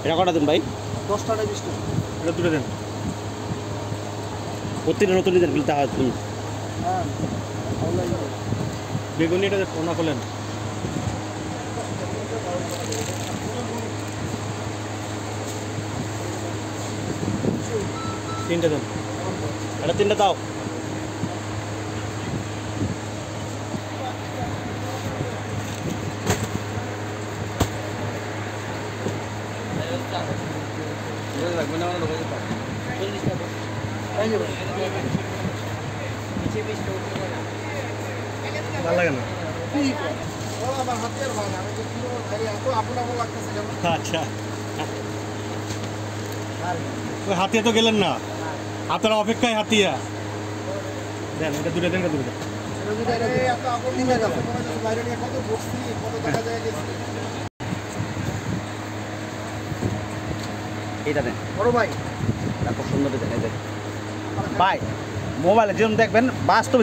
এটা কটা দেন ভাই? 10 টাকা 20 টাকা। এটা দুটো দেন। প্রতিটা নতুন ডিজাইন খুলতে হয় তুমি। হ্যাঁ বেগুনি এটা ওনা খোলেন। তিনটা দেন। এটা তিনটা দাও। ভালো লাগে না। আচ্ছা ওই হাতিয়া তো গেলেন না, আপনারা অপেক্ষায় হাতিয়া দেন। এটা দুটো দেন, দুটো দেন। এটা দেন বড় ভাই, খুব সুন্দর ডিজাইন। ভাই মোবাইলে যেরকম দেখবেন বাস্তবে